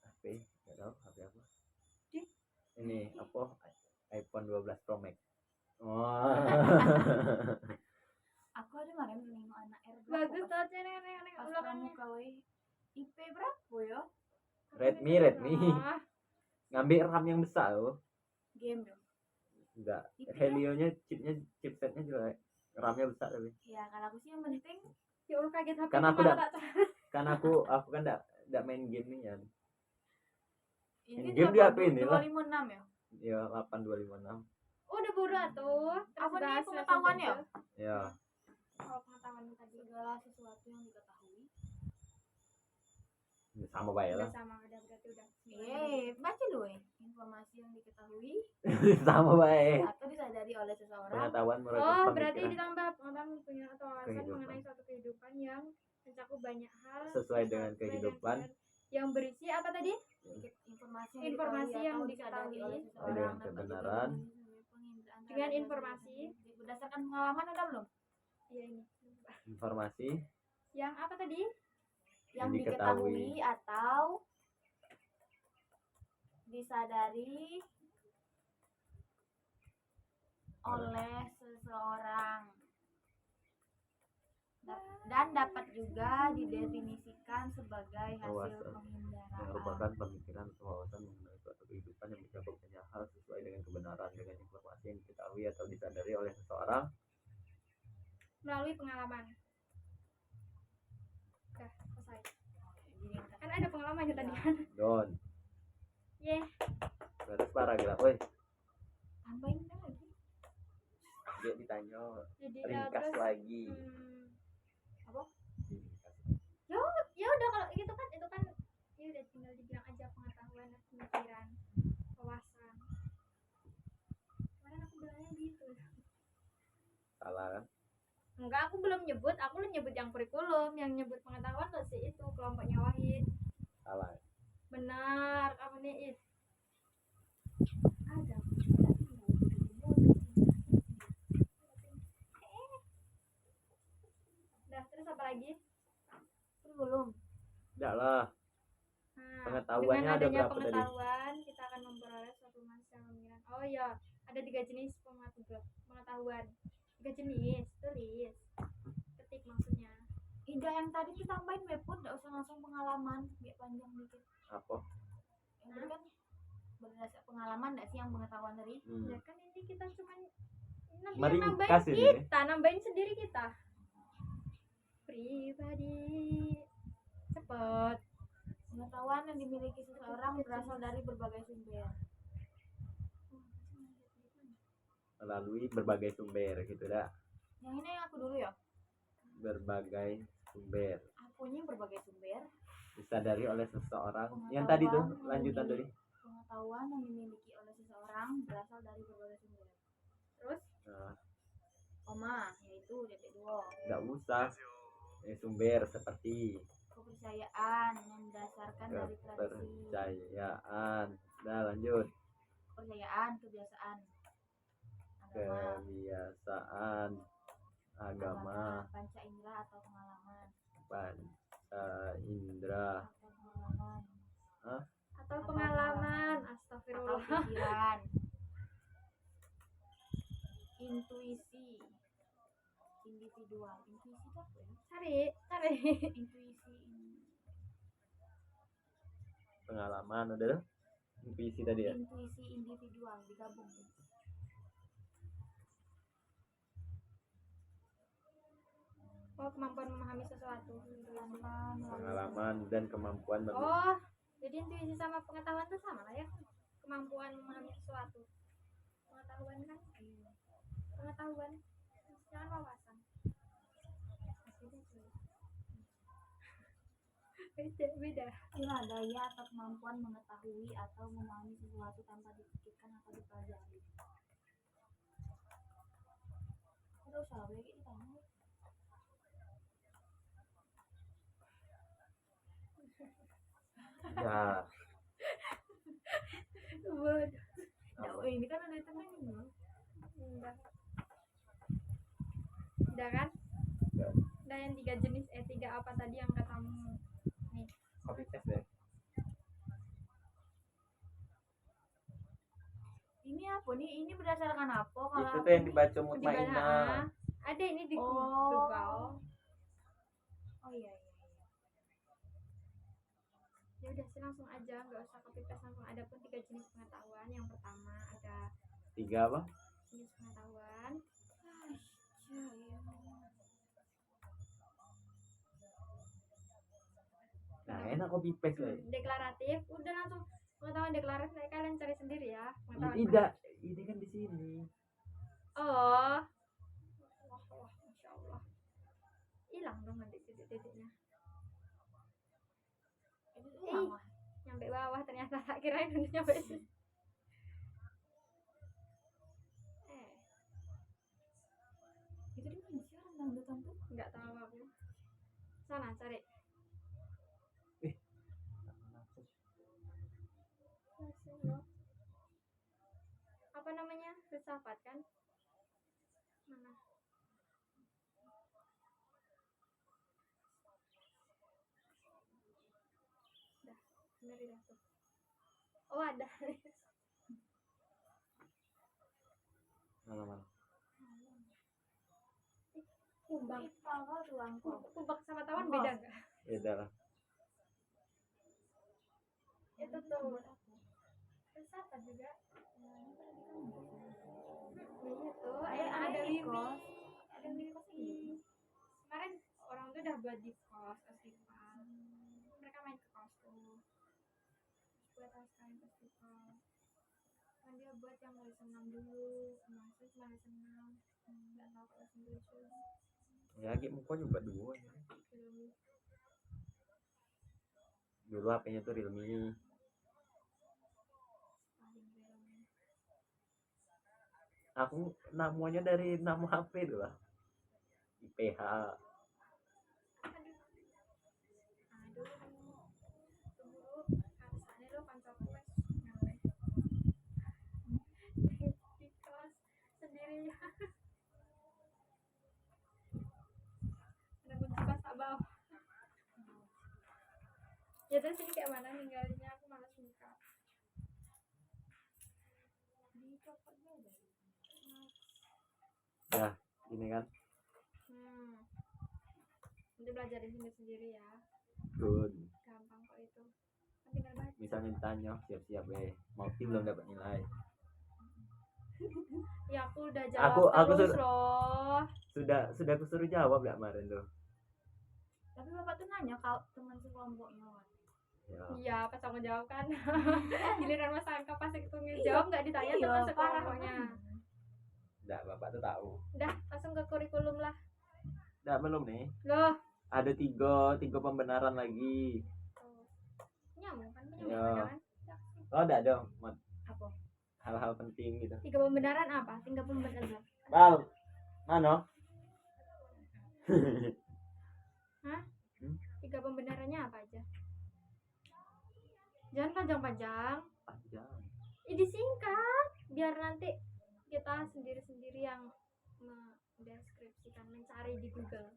HP, nggak tahu HP apa. Di? Ini apa? iPhone 12 Pro Max. Wah. Aku ada kemarin nengok anak R berapa. Bagus pas- tuh neng Pas belakangnya. pramuka we. IP berapa ya? Redmi. Oh, Ngambil RAM yang besar loh. Game dong. Enggak. IP-nya? Helio-nya chipsetnya juga RAM-nya besar tapi. Ya kalau aku sih yang penting ya Allah kaget HP. Kan aku malah udah- tak- Kan aku kan enggak main game nih ya. ini Game di HP ini lah. 256 ya. Ya 8256. Oh, udah bodoh tuh. Apa nih Bahas pengetahuan langsung ya? gitu. Ya. Oh, pengetahuan tadi. Segala sesuatu yang diketahui. Sama baik Udah lah. sama, udah berarti udah. Baca dulu informasi yang diketahui Sama baik. atau disadari oleh seseorang. Pengetahuan menurut Oh, berarti pemikiran ditambah pengetahuan punya atau wawasan Kehidupan. mengenai suatu kehidupan yang mencakup banyak hal sesuai dengan kehidupan yang berisi apa tadi? Informasi yang atau diketahui disadari oleh seseorang dengan dapat kebenaran. penginderaan Dengan terhadap informasi. berdasarkan pengalaman ada belum? Iya ini. Informasi Yang apa tadi? Yang diketahui. diketahui atau disadari oleh seseorang dan dapat juga didefinisikan sebagai hasil Wawasan. penginderaan. merupakan pemikiran atau wawasan mengenai suatu kehidupan yang mencakup banyak hal sesuai dengan kebenaran dengan informasi yang diketahui atau disadari oleh seseorang. Melalui pengalaman. Udah selesai. Jadi yang Kan ada pengalamannya tadi kan. Don, Yeh. terus paragraf, woi, tambahin lagi. dia ditanya Jadi ringkas terus lagi. Apa? Ringkas. Ya udah kalau itu kan ya udah tinggal dibilang aja pengetahuan, pemikiran, wawasan. Kemarin aku bilangnya gitu. Salah kan? Enggak, aku belum nyebut yang kurikulum, yang nyebut pengetahuan tuh sih itu kelompoknya Wahid. Salah. Benar, apa nih It? pengetahuannya ada adanya berapa tadi? pengetahuan kita akan memperoleh suatu masa pemikiran. Oh ya, ada 3 jenis pengetahuan. 3 jenis, tulis. Ketik maksudnya. Ida yang tadi ditambahin Bepun, nggak usah langsung pengalaman, biar panjang dikit. Apa? Yang tadi kan berdasarkan pengalaman nggak sih yang pengetahuan tadi? Ya kan ini kita cuma Meringkas nambahin ini. kita, nambahin sendiri kita. Pribadi. Cepet. Pengetahuan yang dimiliki seseorang berasal dari berbagai sumber. Melalui berbagai sumber gitu dah. Yang ini yang aku dulu ya. Berbagai sumber Akunya berbagai sumber. disadari oleh seseorang. Yang tadi tuh lanjutan dari Pengetahuan yang dimiliki oleh seseorang berasal dari berbagai sumber. Terus Koma, yaitu titik dua. nggak usah sumber seperti Kepercayaan yang mendasarkan dari tradisi. kepercayaan. Nah lanjut. Kepercayaan, kebiasaan, agama, Kebiasaan agama, panca indera atau pengalaman, panca indera atau pengalaman, atau pengalaman. atau Astagfirullah. pikiran, intuisi, individual. Intuisi itu apa ya? Cari. Intuisi, pengalaman udah tuh. Intuisi tadi ya. intuisi individual digabung. Oh, kemampuan memahami sesuatu. Pengalaman dan kemampuan Oh, jadi intuisi sama pengetahuan itu sama lah ya. Kemampuan memahami sesuatu. Pengetahuan kan? Pengetahuan. Jangan wawasan. Beda. Inilah daya atau kemampuan mengetahui atau memahami sesuatu tanpa dipikirkan atau dipelajari. Ada usaha lagi ditanya. ya. Oh, ini kan ada temennya. Udah kan? Udah yang 3 jenis 3 apa tadi yang katamu? Nih. Copy paste deh. Ini apa nih? Ini berdasarkan apa? Kalau Itu tuh yang dibaca Mutmainah. Ada ini di Oh. Google. Oh iya. Ya udah sih langsung aja, nggak usah copy paste langsung. Ada pun 3 jenis pengetahuan. Yang pertama ada 3 apa? jenis pengetahuan. Nah enak copy paste deh. Deklaratif, udah langsung pengetahuan deklaratif kalian cari sendiri ya. Pengetahuan Tidak, ini kan di sini. Oh. Wah, Masya Allah. Hilang dong nanti titik-titiknya. Nyampe bawah ternyata, tak kirain udah nyampe sini. Itu di mana sih orang dangdutan tuh? Nggak tahu aku. Sana cari. Apa namanya? Filsafat kan? Mana? Dah, bener dah tuh. Oh ada. Mana? Kumbang. Tuangkong. Kubak sama tawon beda nggak? Beda lah. Itu tuh. Filsafat juga. Iya tuh, ada Mikos. ada Mikos. Kemarin orang tuh udah buat di kos festival. Mereka main ke kosku. Buat sekalian festival. Kan dia buat yang mulai senam dulu, masuk cuma senam. Nggak tahu kalau lucu. Ya gitu muka juga dua ya. Dulu HP-nya tuh Realme. Aku namanya dari nama HP tuh lah. IPH. Aduh, harusnya lo kantorku wes nyampe di kelas sendiri ya. Ada kunci pas tak bawa. Ya terus ini kayak mana ninggalinnya, aku ini kan. Nanti belajarin sendiri ya, Good. gampang kok itu, kan tinggal baca. Misalnya ditanya siap-siap mau tim belum dapat nilai. Ya aku udah jawab Aku terus loh. Sudah aku suruh jawab gak kemarin tuh? Tapi bapak tuh nanya kalau teman sekelompoknya kan. Ya. Iya, pas aku jawab kan. Giliran Mas Angka pas itu ngejawab nggak ditanya Iya, teman parah. sekelompoknya. Enggak, bapak tuh tahu. Udah, langsung ke kurikulum lah. Enggak, belum nih. Loh, Ada tiga pembenaran lagi. nyambung kan? Iya. Nyambung kan? Oh, enggak dong. Apa? Hal-hal penting gitu. 3 pembenaran apa? 3 pembenaran. Bal, mana? Hah? 3 pembenarannya apa aja? Jangan panjang-panjang. Panjang. Ini singkat, biar nanti kita sendiri-sendiri yang mendeskripsikan, mencari di Google.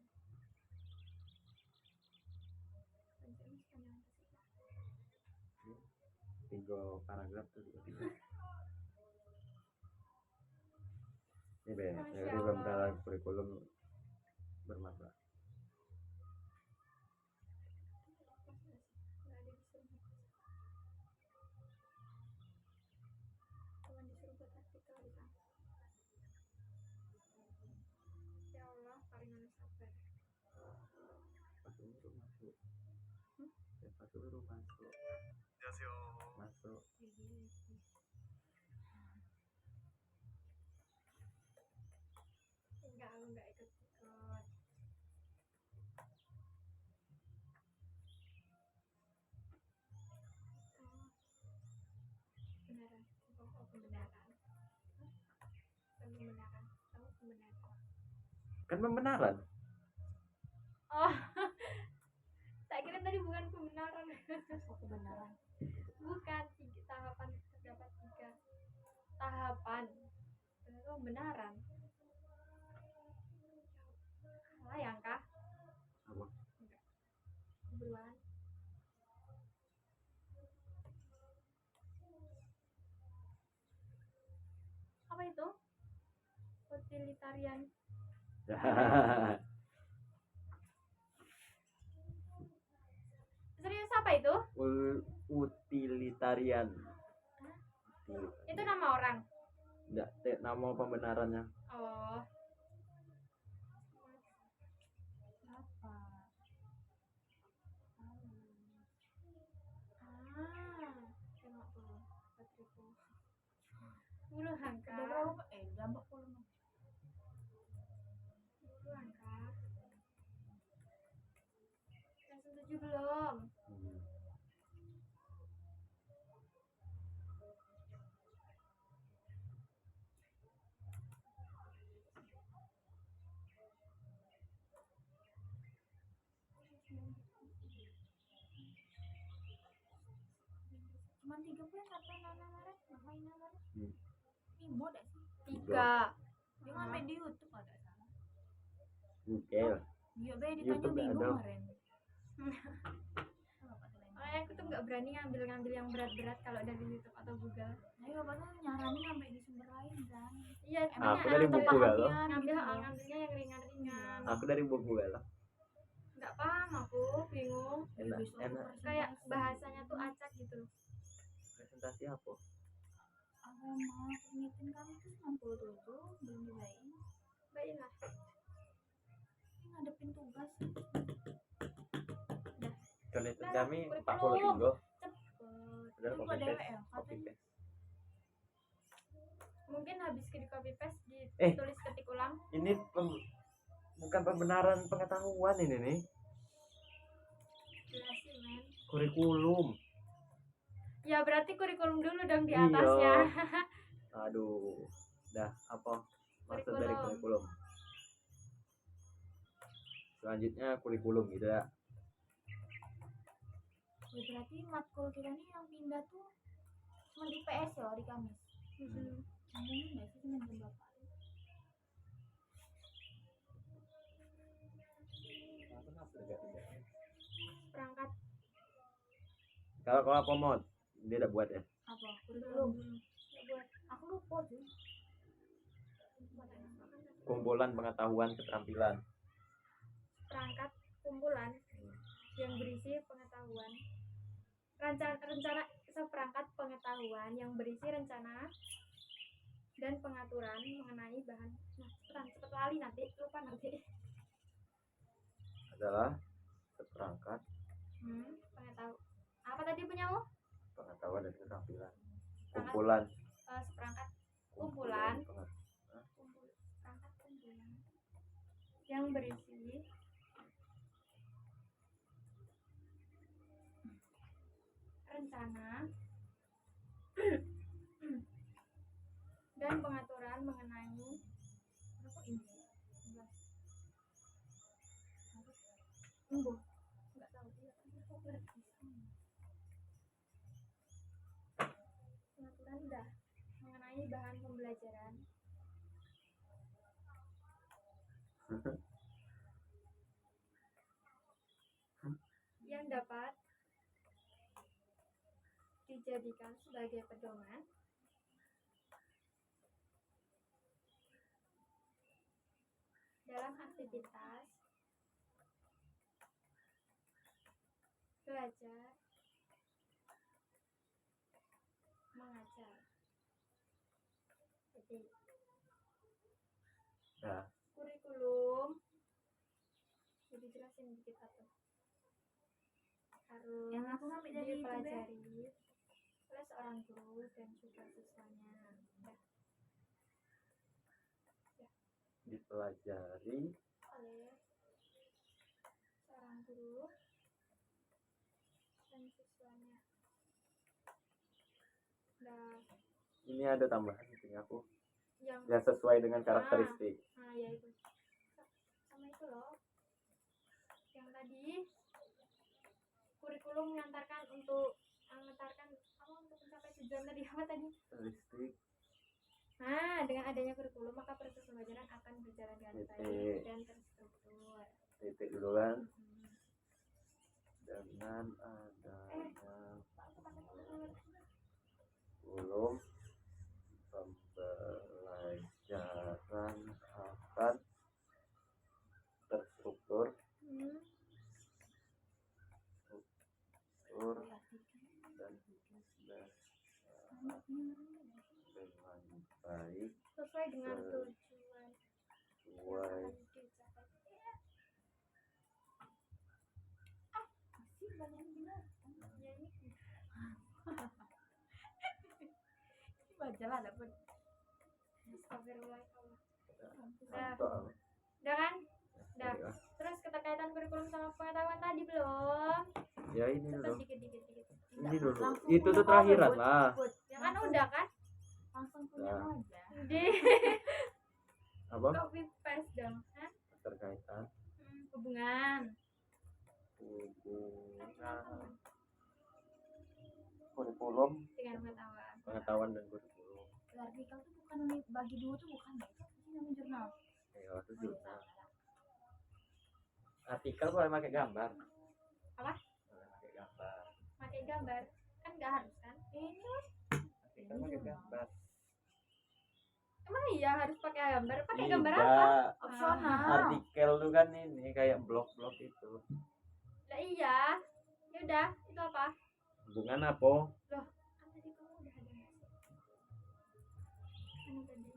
Tiga paragraf tuh tiga. Ini be, jadi pembenaran kurikulum bermasalah. Ya Allah, paling sabar. Masuk. Masuk. Enggak, aku enggak ikut. Beneran, pembenaran. Kan pembenaran. Oh, saya kira tadi bukan pembenaran. Kebenaran. Bukan, 3 tahapan, terdapat 3 tahapan. Itu pembenaran. Salah ya, Kak? Apa? Enggak. Buruan. Apa itu? Utilitarian. Serius apa itu? Utilitarian. Itu nama orang. Enggak, nama pembenarannya. Oh. Apa? Tengok tuh. Bateriku. Buruan, Kak. Udah berapa? Jambak puluh. Buruan, Kak. Yang setuju belum? Cuman 31 Nana Maret, ngapain Nana Maret? Imo dah sih. 3. Dia ngambil di YouTube ada salah. Oke. Dia be ditanya YouTube nggak bingung ada. kemarin. Aku tuh nggak berani ngambil yang berat-berat kalau dari YouTube atau Google. Ayo bapak tuh nyaranin ngambil di sumber lain kan. Iya, Aku dari buku galau. ngambilnya yang ringan-ringan. Aku dari buku galau. Nggak paham aku, bingung. Enak. Kayak bahasanya tuh acak gitu. Presentasi apa? Aku mau ngitung kami tuh 67 belum dibayain. Baik lah. Ini ngadepin tugas. Koneten kami kurikulum. 43. Cepet. Udah Ini copy kok DW paste. ya, Copy katanya. paste. Mungkin habis di copy paste Eh. ditulis ketik ulang. Ini bukan pembenaran pengetahuan ini nih. Jelasin, men. Kurikulum. Ya berarti kurikulum dulu dong di Iya. atasnya. Aduh. Dah, apa maksud dari Kurikulum. kurikulum? Selanjutnya kurikulum gitu ya. Ya, berarti matkul kita nih yang pindah tuh cuma di PS ya di Kamis. Ini nggak sih cuma jam berapa? Perangkat Kalau komod dia udah buat ya. Apa? Kurikulum. Nggak buat. Aku lupa sih. Buat apa kan? kumpulan pengetahuan keterampilan. Perangkat kumpulan yang berisi pengetahuan. Rencana seperangkat pengetahuan yang berisi rencana dan pengaturan mengenai bahan. Nah, cepet lali nanti, lupa nanti. Adalah seperangkat Pengetahuan. Apa tadi punyamu? pengetahuan dan keterampilan. Kumpulan Seperangkat kumpulan. Perangkat kumpulan yang berisi rencana dan pengaturan mengenai apa ini? Enggak tahu. Pengaturan udah mengenai bahan pembelajaran yang dapat dijadikan sebagai pedoman dalam aktivitas belajar mengajar. Jadi nah, kurikulum jadi jelasin dikit satu harus Yang aku ngambil dari itu, dipelajari oleh seorang guru dan juga siswanya. dipelajari Oleh seorang guru dan siswanya. Nah, ini ada tambahan di sini aku yang yang sesuai dengan karakteristik. ya itu sama itu loh yang tadi kurikulum mengantarkan untuk mencapai tujuan tadi apa tadi? Karakteristik Dengan adanya kurikulum maka proses pembelajaran akan berjalan dengan baik dan terstruktur. titik dulu kan. Dengan adanya kurikulum pembelajaran akan terstruktur dan dengan baik Sesuai dengan tujuan sesuai Bacalah dapat. Astagfirullahaladzim. contoh. Udah kan? Udah. Terus keterkaitan kurikulum sama pengetahuan tadi belum? Ya ini Cepet dulu. dikit. Ini dulu. Langsung Itu tuh punya terakhiran power, lah. Ya kan udah kan? Langsung punya Nah. aja. Di Apa? copy paste dong. Hah? Keterkaitan Hubungan. kurikulum Dengan pengetahuan dan kurikulum. Artikel tuh bukan bagi dua tuh bukan ya? Itu namanya jurnal. Ya itu juga. Artikel boleh pakai gambar. Apa? Boleh pakai gambar. Pakai gambar kan nggak harus kan? Ini Artikel pakai gambar. emang iya harus pakai gambar? Pakai Iya, gambar apa? Opsional. Artikel tuh kan ini kayak blog-blog itu. Lah iya. Ya udah, itu apa? Hubungan apa? Loh, kan tadi kamu udah ada nggak sih? Mana tadi?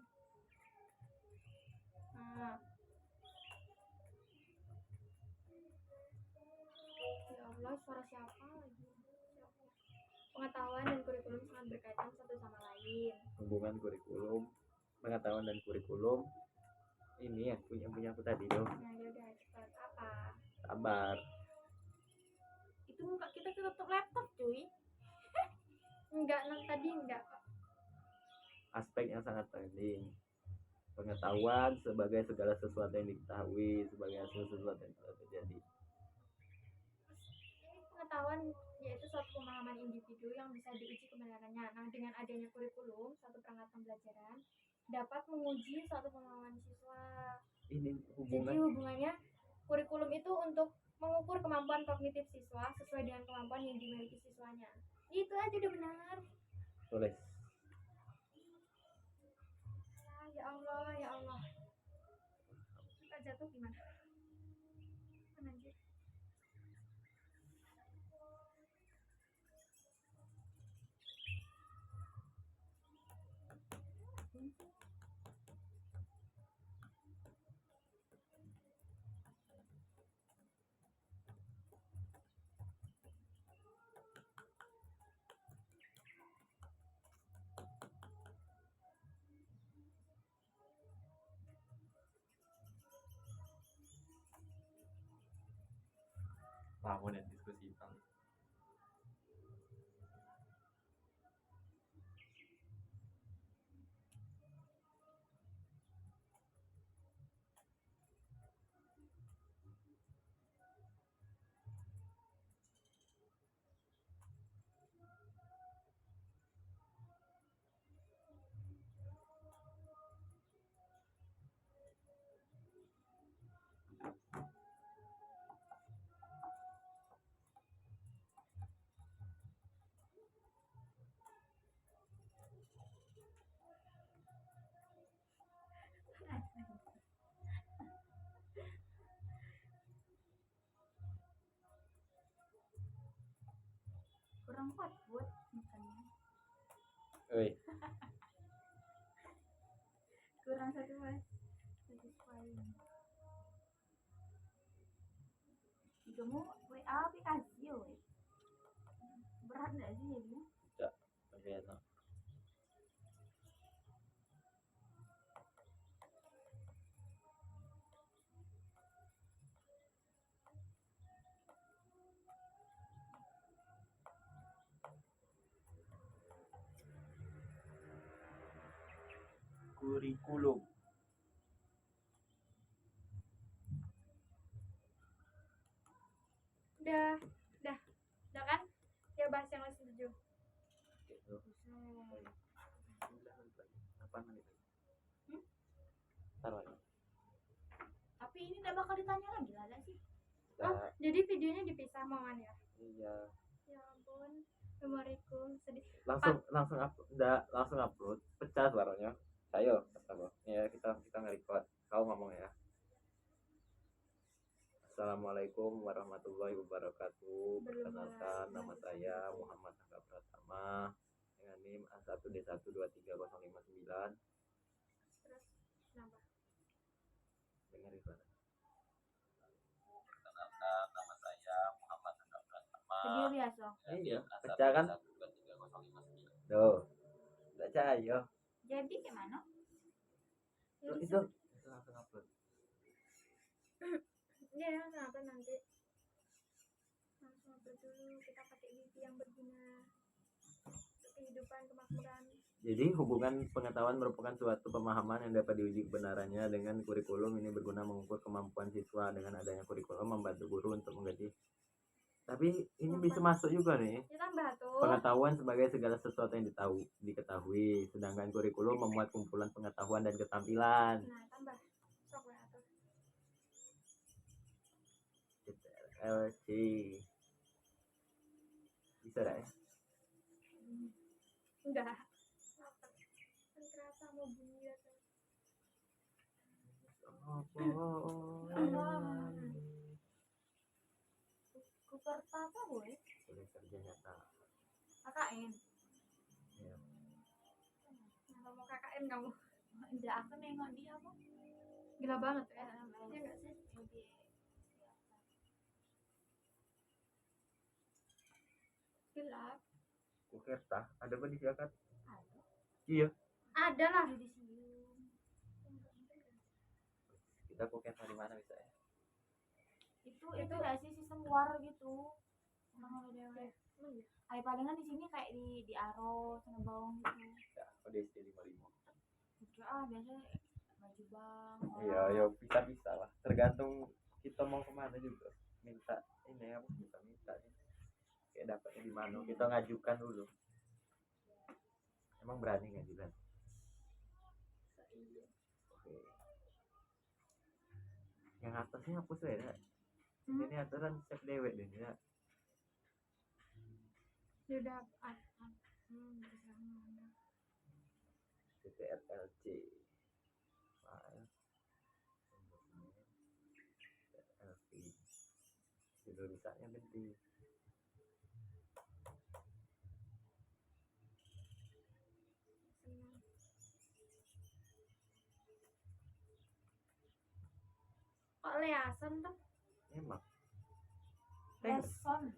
Ya Allah, suara siapa lagi? Pengetahuan dan kurikulum sangat berkaitan satu sama lain. Hubungan kurikulum, pengetahuan dan kurikulum. Ini ya punya aku tadi tuh. Nah, ya udah cepat apa? Sabar. Itu muka kita tutup laptop cuy. Enggak, tadi enggak. Aspek yang sangat penting. Pengetahuan sebagai segala sesuatu yang diketahui, sebagai hasil sesuatu yang telah terjadi. Ini pengetahuan yaitu suatu pemahaman individu yang bisa diuji kebenarannya. Nah, dengan adanya kurikulum, suatu perangkat pembelajaran dapat menguji suatu pemahaman siswa. Ini Jadi hubungannya kurikulum itu untuk mengukur kemampuan kognitif siswa sesuai dengan kemampuan yang dimiliki siswanya. Itu aja udah benar. tulis. Ya Allah, ya Allah. lama dan diskusi tentang kurang kuat buat makannya. Kurang satu mas. Satisfying. Kamu WA aplikasi ya weh. Berat nggak sih jadinya? tidak tapi enak. Kurikulum. Udah kan? Ya bahas yang les 7. Gitu. Apa menit? Taruh aja. Tapi ini nggak bakal ditanya lagi lah ada sih. Oh, jadi videonya dipisah Maman ya? Iya. Ya ampun, memoriku sedih. Langsung upload. Pecah suaranya. Ayo, kata ya kita nge-record. Kau ngomong ya. Assalamualaikum warahmatullahi wabarakatuh. Perkenalkan, nama saya Muhammad Angga Pratama dengan NIM A1D1230559. Terus kenapa? Dengerin suara. Perkenalkan, nama saya Muhammad Angga Pratama. Video biasa. Iya, pecah kan? Tuh, baca ayo. Jadi gimana? Itu langsung upload. Ya, kenapa nanti? Langsung upload dulu, kita pakai wifi yang berguna untuk kehidupan kemakmuran. Jadi hubungan pengetahuan merupakan suatu pemahaman yang dapat diuji kebenarannya dengan kurikulum. Ini berguna mengukur kemampuan siswa. Dengan adanya kurikulum membantu guru untuk menggaji. Tapi ini bisa masuk juga nih. Ya tambah tuh. Pengetahuan sebagai segala sesuatu yang diketahui. Sedangkan kurikulum memuat kumpulan pengetahuan dan keterampilan. Nah, tambah. Sok ya tuh. LC. Bisa dah ya? Enggak. Kan kerasa mau bunyi ya tuh. Kuperta apa gue? Boleh kerja nyata. KKN. Ya. Nah, mau KKN kamu. Enggak, aku nengok dia apa? Gila banget ya. Ya enggak sih? Gelap. Kukerta, ada apa di siakat? Ada. Iya. Ada lah. Yudisium. Kita kukerta di mana bisa ya? Itu nggak sih sistem war gitu. Orang dewe. Ay palingan di sini kayak di Aro, sana bawang gitu. Ya, ODC 55. Udah biasanya baju bang. Iya, ya bisa lah. Tergantung kita mau kemana juga. Minta ini apa? Minta nih. Kayak dapatnya di mana? Kita ngajukan dulu. Emang berani ngajukan? Oke. Yang atasnya hapus ya. Ini aturan cek dewek deh ya. Dia udah CTRLC file CTRLC judul misalnya ganti kok leasan tuh? emang Leson.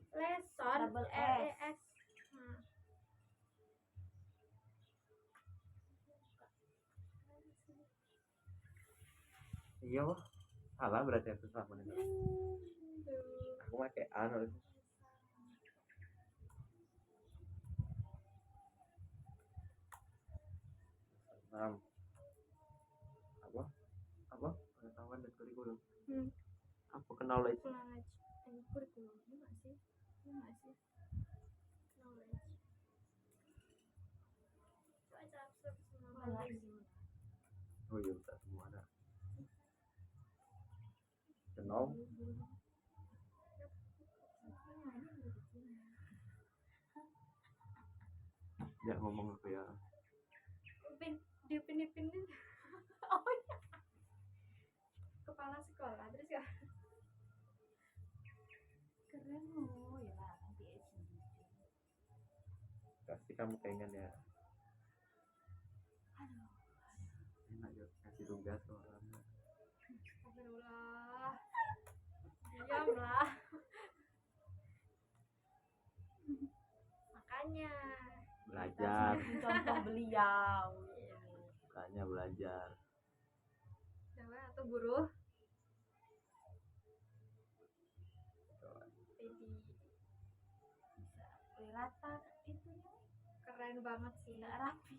Double S. Nah. iya wah salah berarti aku sama dengan Aku pakai anu. Enam. Apa pengetahuan dan kurikulum. Apa knowledge? Knowledge and kurikulum ini masih knowledge. Baca abstrak semua balik. Oh iya, tak semua ada. Kenal? Ya ngomong apa ya? Dipin. Oh iya. Kepala sekolah terus ya. Keren loh ya lah nanti SD. Pasti kamu pengen ya. Aduh. Enak ya kasih tugas ke orang. Astagfirullah. Diamlah. Makanya Belajar. Contoh beliau. Makanya belajar. Jawa atau buruh. Bisa rata itunya. Keren banget sih. Nggak rapi.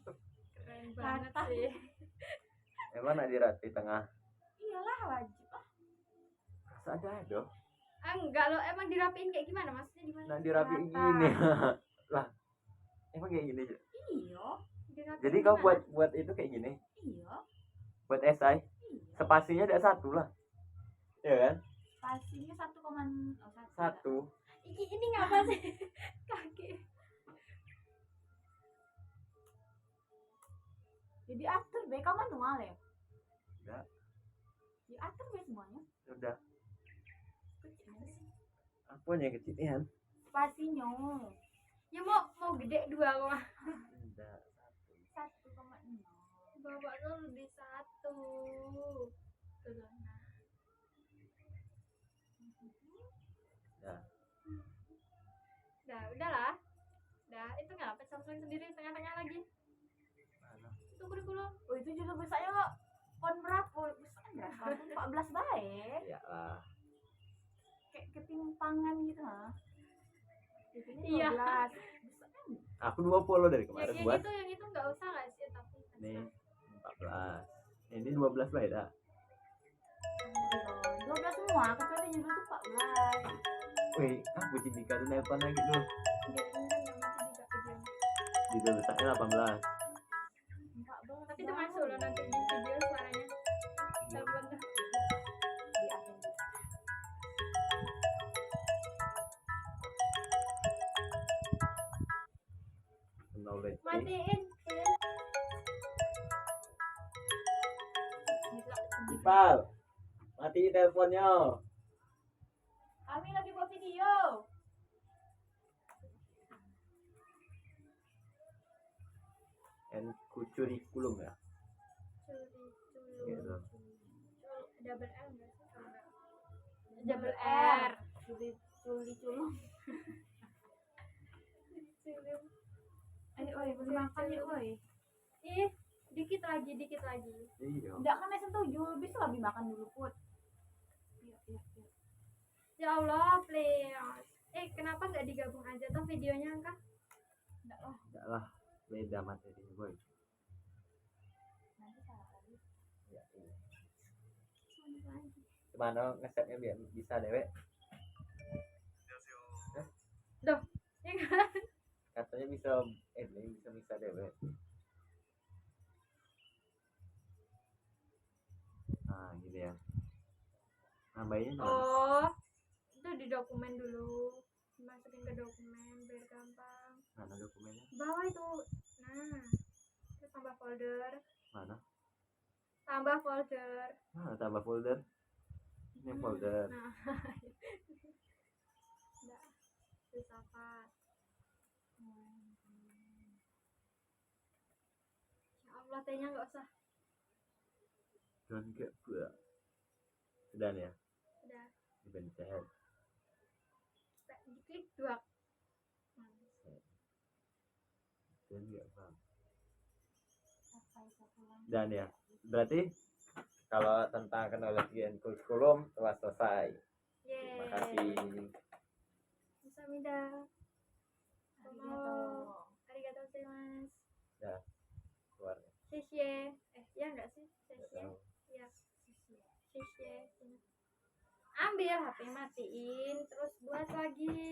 Keren banget Rata. sih. Emang nak dirati tengah? Iyalah wajib lah. Rasa ada. Enggak loh, emang dirapiin kayak gimana? Maksudnya gimana? Nah dirapiin Rata. gini. Lah. Emang kayak gini. Iya. Dirapiin Jadi kau gimana? buat itu kayak gini. Iya. Buat esai. Iya. Spasinya ada satu lah. Ya kan? Pastinya 1,1. Satu. Ini ngapa sih? Kaki. Jadi atur be, kamu manual ya? Enggak. Diatur be semuanya. Udah. Kecil aja sih. Apanya yang kecilian? Spasinya Ya mau gede 2 kok. Enggak. 1,0. Bapak tuh lebih 1. Tuh. Ya. Udahlah. Itu ngapa Samsung sendiri tengah-tengah lagi? Mana? Itu kurikulum. Oh itu juga besarnya kok. Pon berapa? Besarnya berapa? 14 baik. Ya lah. Kayak ketimpangan gitu lah. Iya. 12. Besarnya. Aku 20 dari kemarin buat. Yang itu enggak usah enggak sih tapi Nih 14. Ini 12 baik dah. 12 semua, kecuali yang dulu tuh 14. Wih, aku Cindika tuh nelpon lagi tuh. enggak ini kan enggak masih di video. Video besarnya 18. 14. Tapi itu masuk loh nanti di video suaranya. Telepon tuh. Di akhir. Knowledge. Matiin. Ipal. Mati teleponnya. Kami lagi buat video. And kurikulum ya. Gitu. Double L enggak sih? Kalau enggak. Double R. Culi culum. Ayo, oi, belum makan ya, oi. Ih, dikit lagi. Iya. Enggak kan lesson 7, bisa lebih makan dulu, Put. Iya. Ya Allah, please. Kenapa nggak digabung aja tuh videonya, Kak? Enggak lah. Beda materinya, boy. Nanti salah lagi. Ya, iya. Gimana ngesetnya biar bisa dewek? Duh, ya kan? Katanya bisa bisa dewek. Nah, gitu ya. Nambahinnya gimana? Oh, itu di dokumen dulu. Dimasukin ke dokumen biar gampang. Mana dokumennya? Bawah itu. Nah, terus tambah folder. Mana? Tambah folder. Mana tambah folder? Ini folder. Nah, udah. Filsafat. Ya Allah, tehnya nggak usah. Dan kayak buah. Sudah nih ya. Udah. Dipencet. Diklik 2. Dan enggak bang. Sampai Dan ya. Berarti kalau tentang knowledge and kurikulum telah selesai. Terima Yeay. kasih. Kamsahamnida. Arigato. Arigatou gozaimasu. Ya, keluar. Shishe. Ya enggak sih? Nggak Shishe. tahu. Ya. Shishe. Ambil HP matiin, terus buat lagi.